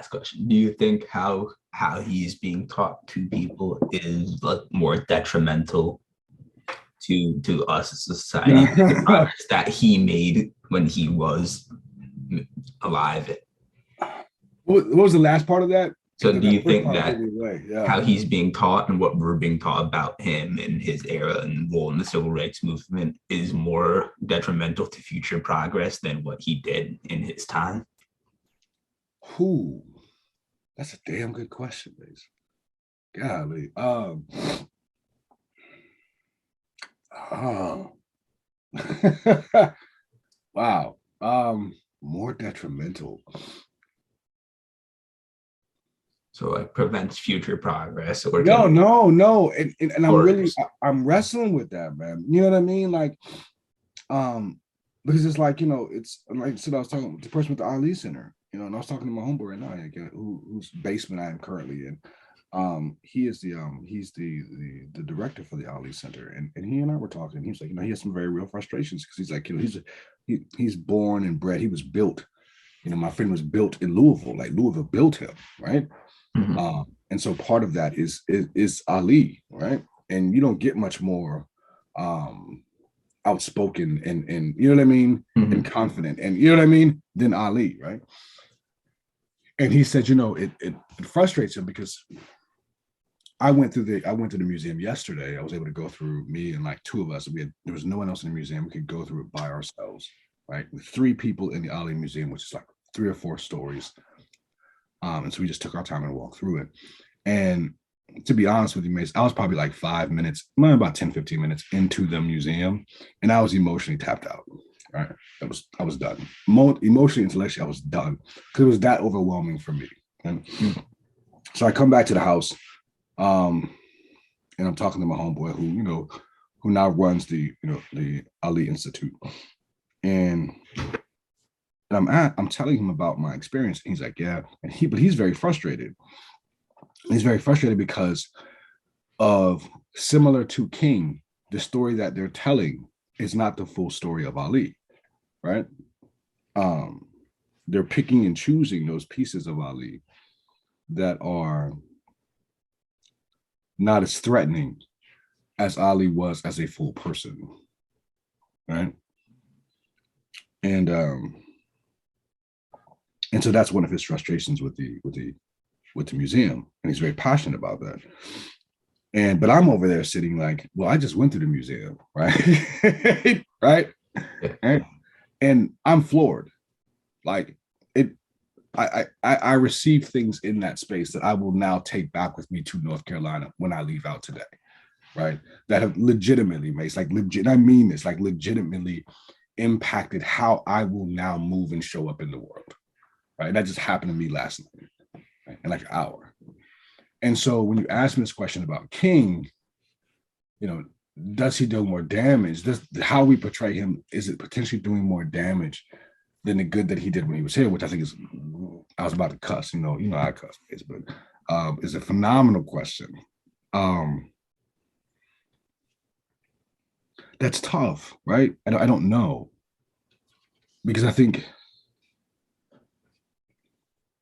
last question. Do you think how he's being taught to people is like more detrimental to us as a society, the progress that he made when he was alive? What was the last part of that? So do you think Part that how he's being taught and what we're being taught about him and his era and role in the civil rights movement is more detrimental to future progress than what he did in his time? Who? That's a damn good question, Mace. Golly. Oh. Wow. More detrimental. So like prevents future progress or no. And I'm wrestling with that, man. You know what I mean? Like, because it's like, it's like I said, I was talking to the person with the Ali Center, and I was talking to my homeboy right now, whose basement I am currently in. He is he's the director for the Ali Center, and he and I were talking. He's like, he has some very real frustrations because he's like, he's born and bred. He was built. My friend was built in Louisville. Like Louisville built him, right? Mm-hmm. And so part of that is Ali, right? And you don't get much more outspoken and you know what I mean, mm-hmm. and confident, and you know what I mean, than Ali, right? And he said, it frustrates him because I went to the museum yesterday. I was able to go through, me and like two of us. There was no one else in the museum. We could go through it by ourselves, right? With 3 people in the Ali Museum, which is like 3 or 4 stories. And so we just took our time and walked through it. And to be honest with you, Mace, I was probably like 5 minutes, about 10, 15 minutes into the museum. And I was emotionally tapped out, right? I was done. Emotionally, intellectually, I was done because it was that overwhelming for me. And so I come back to the house, and I'm talking to my homeboy who now runs the Ali Institute. And I'm telling him about my experience. And he's like, yeah. But he's very frustrated. He's very frustrated because of, similar to King, the story that they're telling is not the full story of Ali, right? They're picking and choosing those pieces of Ali that are not as threatening as Ali was as a full person, right? And so that's one of his frustrations with the museum, and he's very passionate about that. But I'm over there sitting like, well, I just went to the museum, right? right? And I'm floored. Like I receive things in that space that I will now take back with me to North Carolina when I leave out today, right? That have legitimately, Mace, like legit, I mean this, like legitimately impacted how I will now move and show up in the world, right? That just happened to me last night, right? In like an hour. And so when you ask me this question about King, does he do more damage? How we portray him, is it potentially doing more damage than the good that he did when he was here, which I think is, I was about to cuss, I cuss, but is a phenomenal question. That's tough, right? I don't know, because I think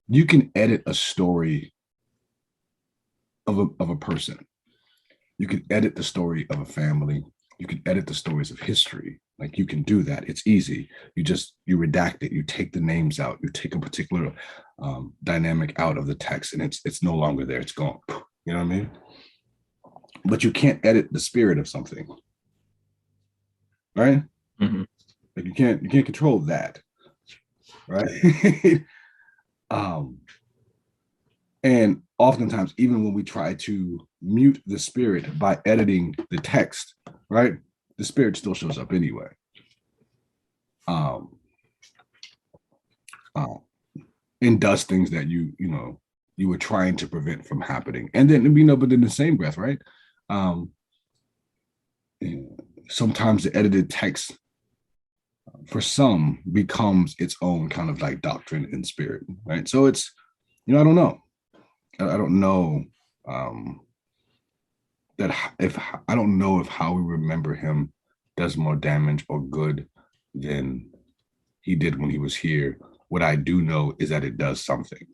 you can edit a story of a person. You can edit the story of a family. You can edit the stories of history. Like, you can do that. It's easy. You redact it. You take the names out. You take a particular dynamic out of the text, and it's no longer there. It's gone. You know what I mean? But you can't edit the spirit of something, right? Mm-hmm. Like you can't control that, right? And oftentimes, even when we try to mute the spirit by editing the text, right, the spirit still shows up anyway. And does things that you were trying to prevent from happening. And then, but in the same breath, right? Sometimes the edited text for some becomes its own kind of like doctrine and spirit, right? So it's, I don't know. I don't know I don't know if how we remember him does more damage or good than he did when he was here. What I do know is that it does something.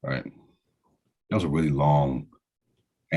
right? That was a really long